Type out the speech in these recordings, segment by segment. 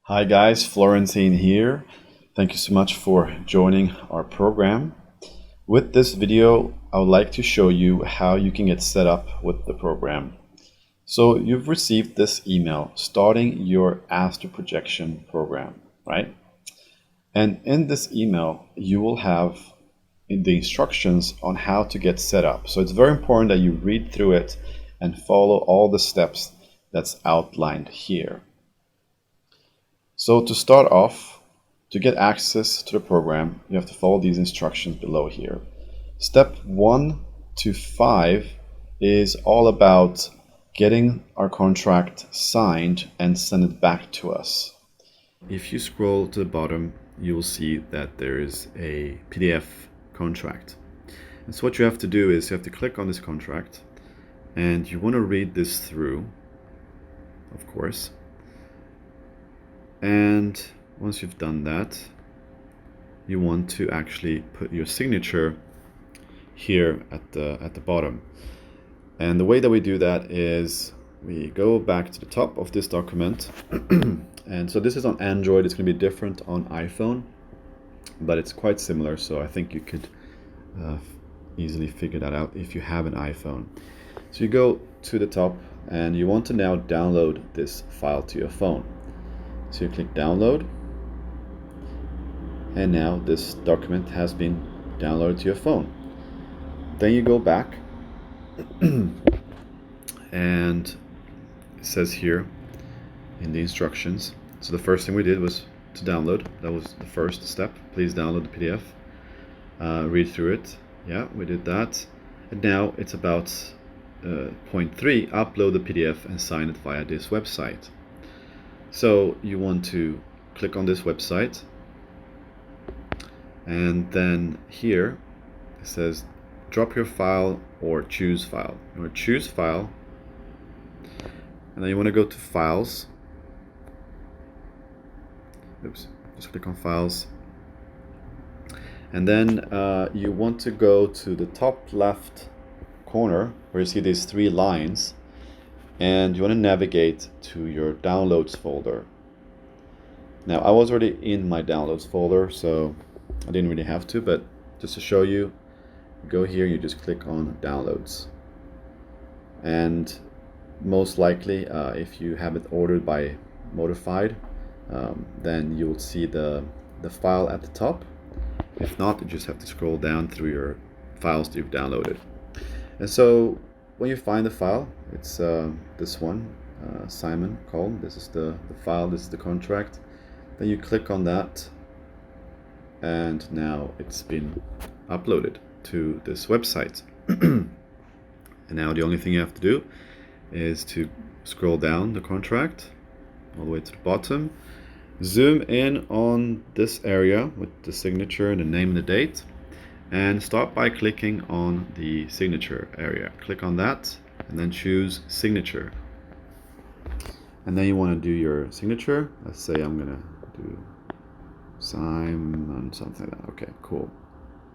Hi guys, Florentine here. Thank you so much for joining our program. With this video, I would like to show you how you can get set up with the program. So you've received this email starting your Astral projection program, right? And in this email, you will have the instructions on how to get set up. So it's very important that you read through it and follow all the steps that's outlined here. So to start off, to get access to the program, you have to follow these instructions below here. Step 1 to 5 is all about getting our contract signed and send it back to us. If you scroll to the bottom, you will see that there is a PDF contract. And so what you have to do is you have to click on this contract and you want to read this through, of course. And once you've done that, you want to actually put your signature here at the bottom. And the way that we do that is we go back to the top of this document. And so this is on Android. It's going to be different on iPhone, but it's quite similar. So I think you could easily figure that out if you have an iPhone. So you go to the top and you want to now download this file to your phone. So you click download, and now this document has been downloaded to your phone. Then you go back and it says here in the instructions. So the first thing we did was to download. That was the first step. Please download the PDF. Read through it. Yeah, we did that. And now it's about point 3, upload the PDF and sign it via this website. So you want to click on this website, and then here it says drop your file or choose file. You want to choose file, and then you want to go to files. Oops, just click on files, and then you want to go to the top left corner where you see these 3 lines. And you want to navigate to your downloads folder. Now I was already in my downloads folder, so I didn't really have to, but just to show you, go here, you just click on downloads. And most likely, if you have it ordered by Modified, then you will see the file at the top. If not, you just have to scroll down through your files that you've downloaded. And so when you find the file, it's this one, Simon column. This is the file, this is the contract. Then you click on that, and now it's been uploaded to this website. And now the only thing you have to do is to scroll down the contract all the way to the bottom, zoom in on this area with the signature and the name and the date, and start by clicking on the signature area. Click on that and then choose signature. And then you want to do your signature. Let's say I'm gonna do Simon something like that. Okay, cool.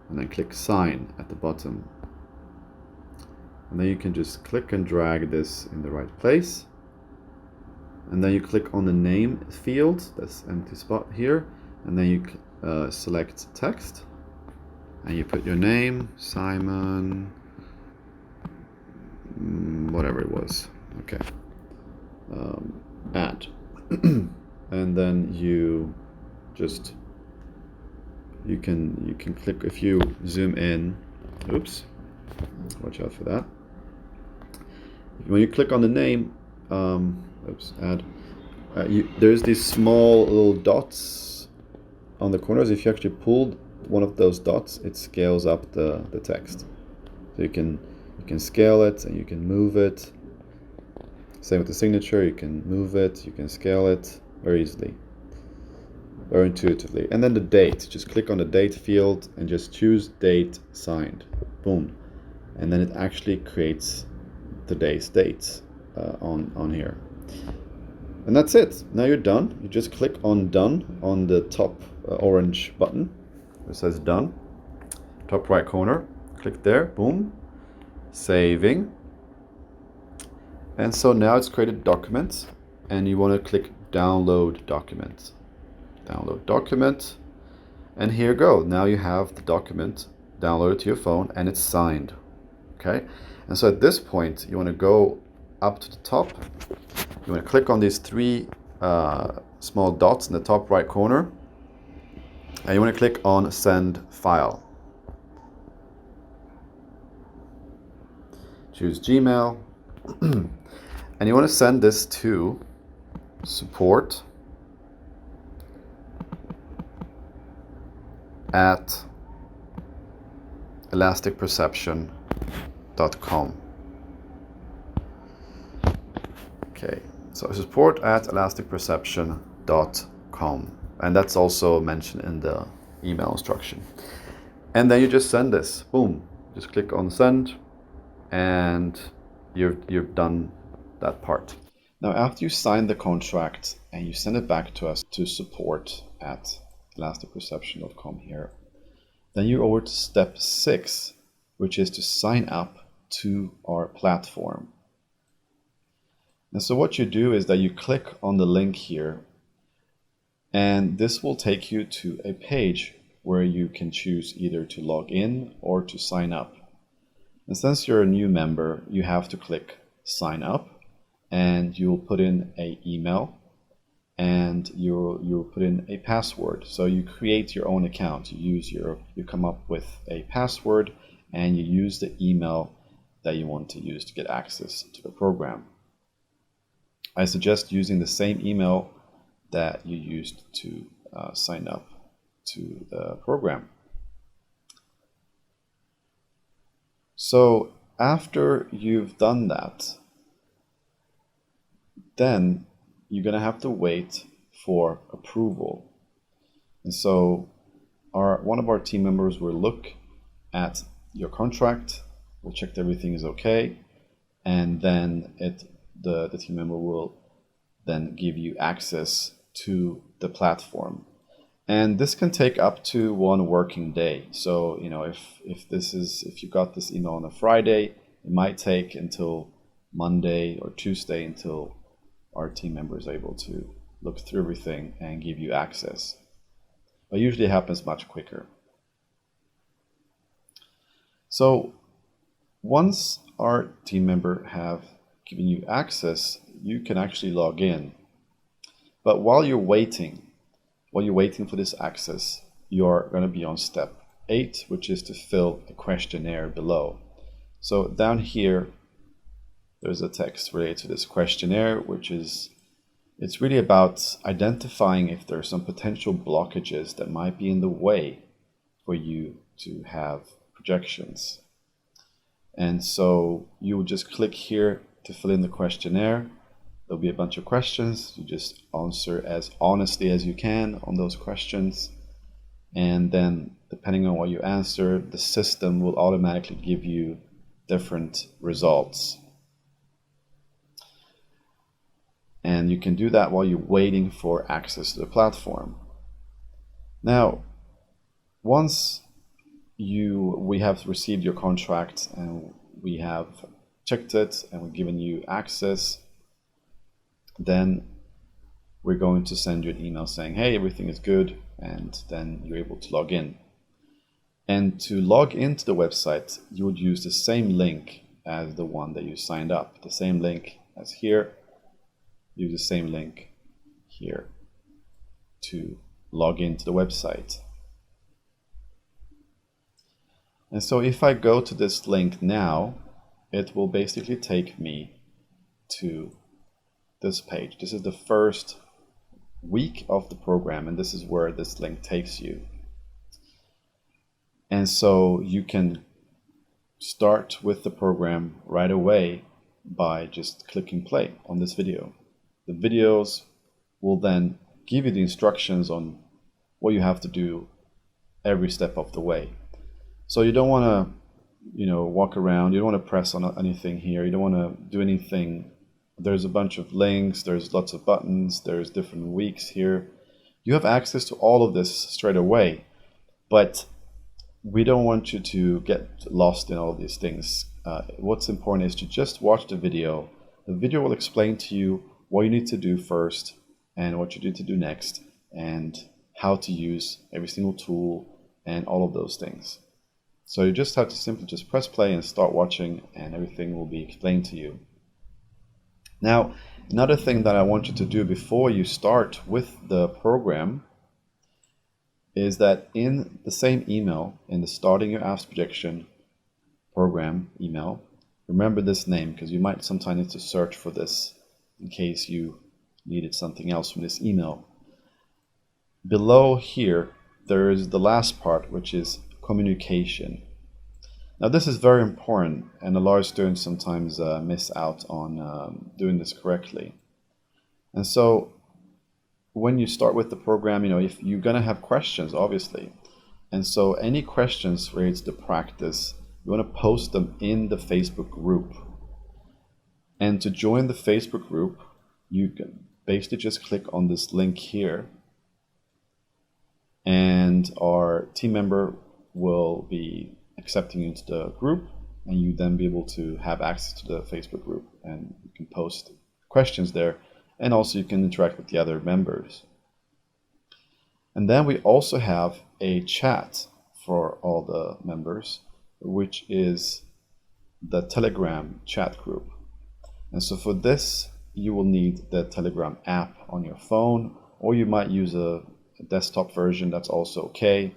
And then click sign at the bottom. And then you can just click and drag this in the right place. And then you click on the name field, that's empty spot here. And then you select text. And you put your name, Simon, whatever it was. Okay. Add. And then you just you can click. If you zoom in, oops, watch out for that. When you click on the name, oops, add. There's these small little dots on the corners. If you actually pull one of those dots, it scales up the text. So you can scale it and you can move it. Same with the signature, you can move it, you can scale it very easily, very intuitively. And then the date, just click on the date field and just choose date signed. Boom. And then it actually creates today's dates on here. And that's it. Now you're done. You just click on done on the top orange button. It says done, top right corner, click there, boom, saving. And so now it's created documents, and you want to click download document. Download document. And here you go. Now you have the document downloaded to your phone and it's signed. Okay. And so at this point, you want to go up to the top. You want to click on these three small dots in the top right corner. And you want to click on Send File. Choose Gmail. And you want to send this to support at elasticperception.com. Okay, so support at elasticperception.com. And that's also mentioned in the email instruction. And then you just send this. Boom. Just click on send and you've done that part. Now, after you sign the contract and you send it back to us to support at elasticperception.com here, then you're over to step 6, which is to sign up to our platform. And so what you do is that you click on the link here, and this will take you to a page where you can choose either to log in or to sign up. And since you're a new member, you have to click sign up, and you'll put in an email and you'll put in a password. So you create your own account. You come up with a password and you use the email that you want to use to get access to the program. I suggest using the same email that you used to sign up to the program. So after you've done that, then you're going to have to wait for approval. And so one of our team members will look at your contract, will check that everything is okay, and then the team member will then give you access to the platform. And this can take up to 1 working day. So, if you got this email on a Friday, it might take until Monday or Tuesday until our team member is able to look through everything and give you access. But usually it happens much quicker. So once our team member have given you access, you can actually log in. But while you're waiting for this access, you're going to be on step 8, which is to fill a questionnaire below. So down here, there's a text related to this questionnaire, it's really about identifying if there are some potential blockages that might be in the way for you to have projections. And so you will just click here to fill in the questionnaire. There'll be a bunch of questions. You just answer as honestly as you can on those questions. And then depending on what you answer, the system will automatically give you different results. And you can do that while you're waiting for access to the platform. Now, once we have received your contract and we have checked it and we've given you access, then we're going to send you an email saying, hey, everything is good, and then you're able to log in. And to log into the website, you would use the same link as the one that you signed up, the same link as here. Use the same link here to log into the website. And so if I go to this link now, it will basically take me to this page. This is the first week of the program, and this is where this link takes you. And so you can start with the program right away by just clicking play on this video. The videos will then give you the instructions on what you have to do every step of the way. So you don't want to, walk around. You don't want to press on anything here. You don't want to do anything. There's a bunch of links. There's lots of buttons. There's different weeks here. You have access to all of this straight away, but we don't want you to get lost in all of these things. What's important is to just watch the video. The video will explain to you what you need to do first, and what you need to do next, and how to use every single tool and all of those things. So you just have to simply just press play and start watching, and everything will be explained to you. Now, another thing that I want you to do before you start with the program is that in the same email, in the Starting Your Apps Projection program email, remember this name, because you might sometimes need to search for this in case you needed something else from this email. Below here, there is the last part, which is communication. Now this is very important, and a lot of students sometimes miss out on doing this correctly. And so when you start with the program, if you're going to have questions, obviously. And so any questions related to practice, you want to post them in the Facebook group. And to join the Facebook group, you can basically just click on this link here, and our team member will be accepting you into the group, and you then be able to have access to the Facebook group, and you can post questions there, and also you can interact with the other members. And then we also have a chat for all the members, which is the Telegram chat group. And so for this, you will need the Telegram app on your phone, or you might use a desktop version, that's also okay.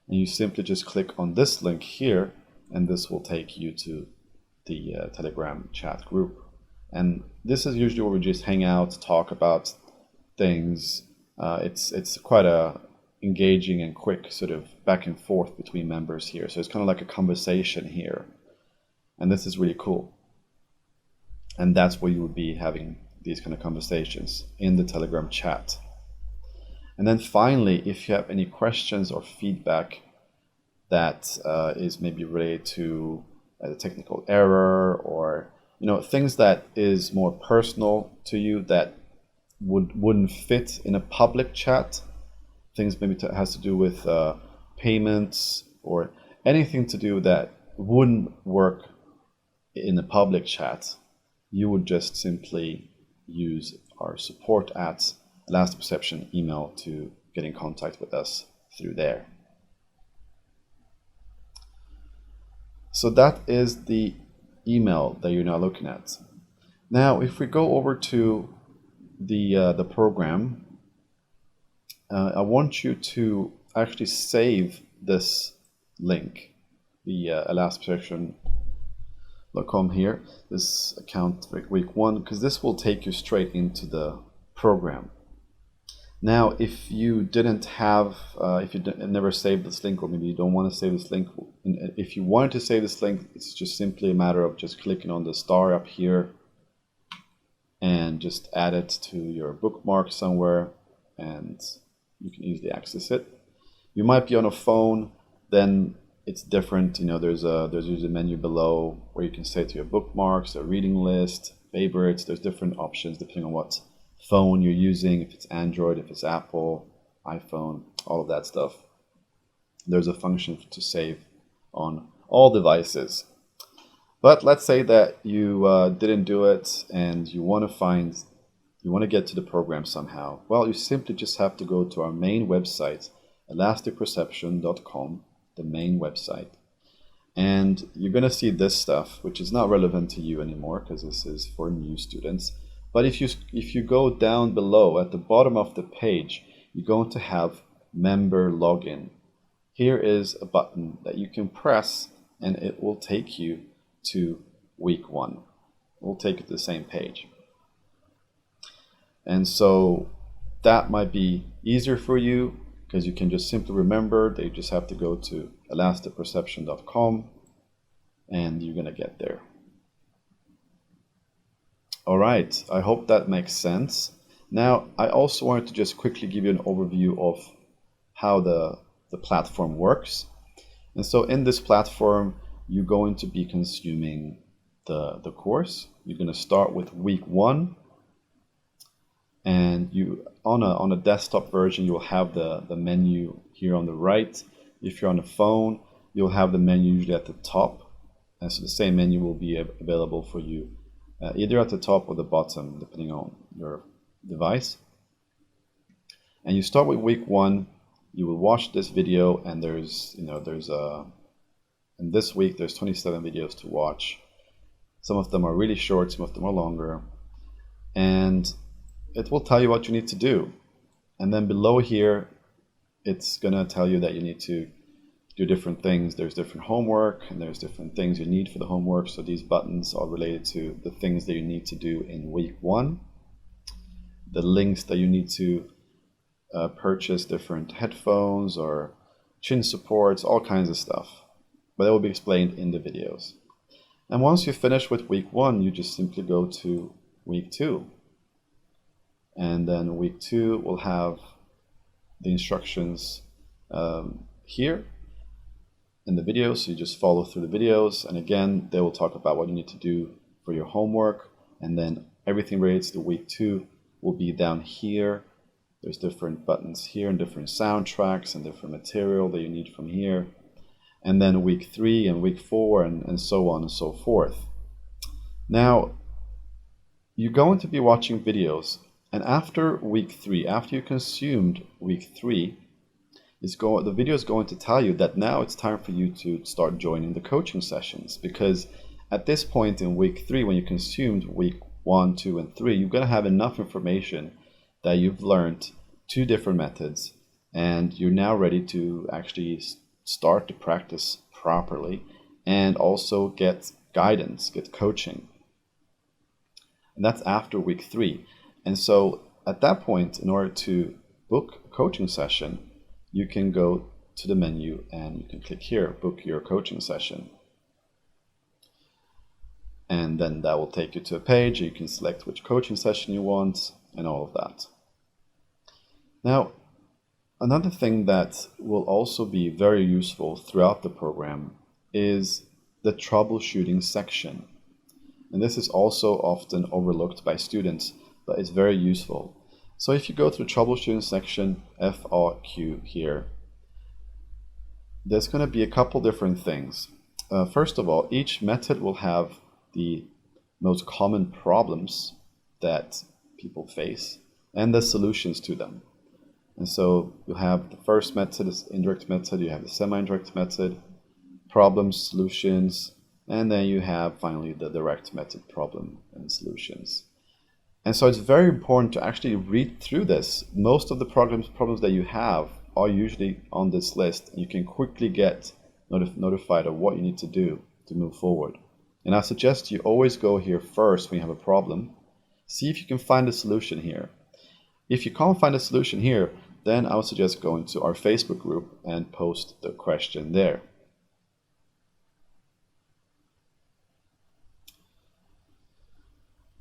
And you simply just click on this link here, and this will take you to the Telegram chat group. And this is usually where we just hang out, talk about things. It's quite a engaging and quick sort of back and forth between members here. So it's kind of like a conversation here. And this is really cool. And that's where you would be having these kind of conversations, in the Telegram chat. And then finally, if you have any questions or feedback that is maybe related to a technical error, or things that is more personal to you that wouldn't fit in a public chat, things maybe has to do with payments, or anything to do that wouldn't work in a public chat, you would just simply use our support at Last Perception email to get in contact with us through there. So that is the email that you're now looking at. Now, if we go over to the program, I want you to actually save this link, the lastperception.com here, this account for week 1, because this will take you straight into the program. Now, if you didn't have, if you never saved this link, or maybe you don't want to save this link, if you wanted to save this link, it's just simply a matter of just clicking on the star up here and just add it to your bookmark somewhere, and you can easily access it. You might be on a phone, then it's different. There's usually a menu below where you can say to your bookmarks, a reading list, favorites. There's different options depending on what phone you're using, if it's Android, if it's Apple, iPhone, all of that stuff. There's a function to save on all devices. But let's say that you didn't do it, and you want to get to the program somehow. Well, you simply just have to go to our main website, elasticperception.com, the main website. And you're going to see this stuff, which is not relevant to you anymore because this is for new students. But if you go down below at the bottom of the page, you're going to have member login. Here is a button that you can press, and it will take you to week 1. It will take you to the same page. And so that might be easier for you, because you can just simply remember that you just have to go to elasticperception.com, and you're going to get there. All right, I hope that makes sense. Now, I also wanted to just quickly give you an overview of how the platform works. And so in this platform, you're going to be consuming the course. You're going to start with week 1. And you on a desktop version, you'll have the menu here on the right. If you're on a phone, you'll have the menu usually at the top. And so the same menu will be available for you either at the top or the bottom, depending on your device. And you start with week 1, you will watch this video, and in this week there's 27 videos to watch. Some of them are really short, some of them are longer, and it will tell you what you need to do. And then below here, it's gonna tell you that you need to do different things. There's different homework, and there's different things you need for the homework. So these buttons are related to the things that you need to do in week 1. The links that you need to purchase different headphones or chin supports, all kinds of stuff. But that will be explained in the videos. And once you finish with week 1, you just simply go to week 2. And then week 2 will have the instructions here in the videos. So you just follow through the videos. And again, they will talk about what you need to do for your homework. And then everything related to week 2 will be down here. There's different buttons here and different soundtracks and different material that you need from here. And then week 3 and week 4 and so on and so forth. Now, you're going to be watching videos, and after week 3, after you consumed week 3, the video is going to tell you that now it's time for you to start joining the coaching sessions, because at this point in week 3, when you consumed week 1, 2, and 3, you're going to have enough information that you've learned 2 different methods, and you're now ready to actually start to practice properly and also get guidance, get coaching. And that's after week 3. And so at that point, in order to book a coaching session, you can go to the menu and you can click here, book your coaching session. And then that will take you to a page. You can select which coaching session you want and all of that. Now, another thing that will also be very useful throughout the program is the troubleshooting section. And this is also often overlooked by students, but it's very useful. So if you go to the troubleshooting section, FAQ here, there's going to be a couple different things. First of all, each method will have the most common problems that people face and the solutions to them. And so you have the first method is indirect method, you have the semi-indirect method, problems, solutions, and then you have finally the direct method, problem and solutions. And so it's very important to actually read through this. Most of the problems that you have are usually on this list. You can quickly get notified of what you need to do to move forward. And I suggest you always go here first when you have a problem. See if you can find a solution here. If you can't find a solution here, then I would suggest going to our Facebook group and post the question there.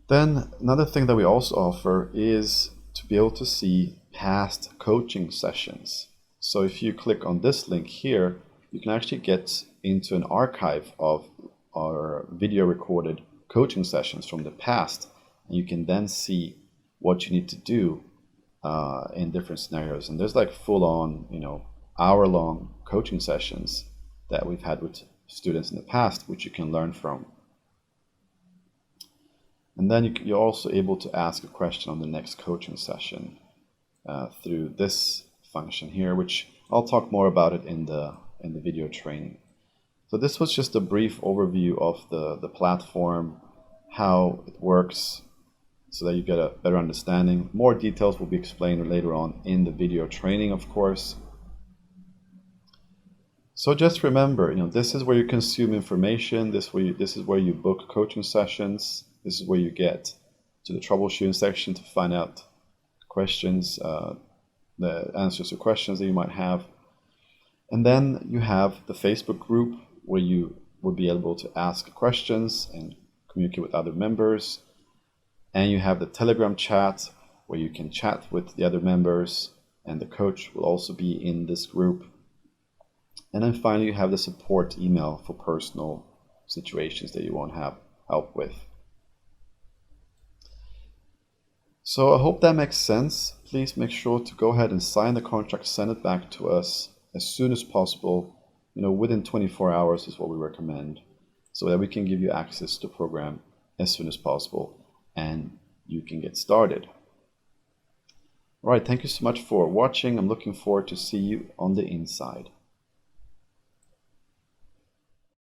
Then another thing that we also offer is to be able to see past coaching sessions. So if you click on this link here, you can actually get into an archive of our video recorded coaching sessions from the past. And you can then see what you need to do in different scenarios. And there's like full-on, hour-long coaching sessions that we've had with students in the past, which you can learn from. And then you're also able to ask a question on the next coaching session through this function here, which I'll talk more about it in the video training. So this was just a brief overview of the platform, how it works, so that you get a better understanding. More details will be explained later on in the video training, of course. So just remember, this is where you consume information. This is where you book coaching sessions. This is where you get to the troubleshooting section to find out questions, the answers to questions that you might have. And then you have the Facebook group where you will be able to ask questions and communicate with other members. And you have the Telegram chat where you can chat with the other members, and the coach will also be in this group. And then finally, you have the support email for personal situations that you won't have help with. So I hope that makes sense. Please make sure to go ahead and sign the contract, send it back to us as soon as possible. Within 24 hours is what we recommend, so that we can give you access to the program as soon as possible and you can get started. All right, thank you so much for watching. I'm looking forward to see you on the inside.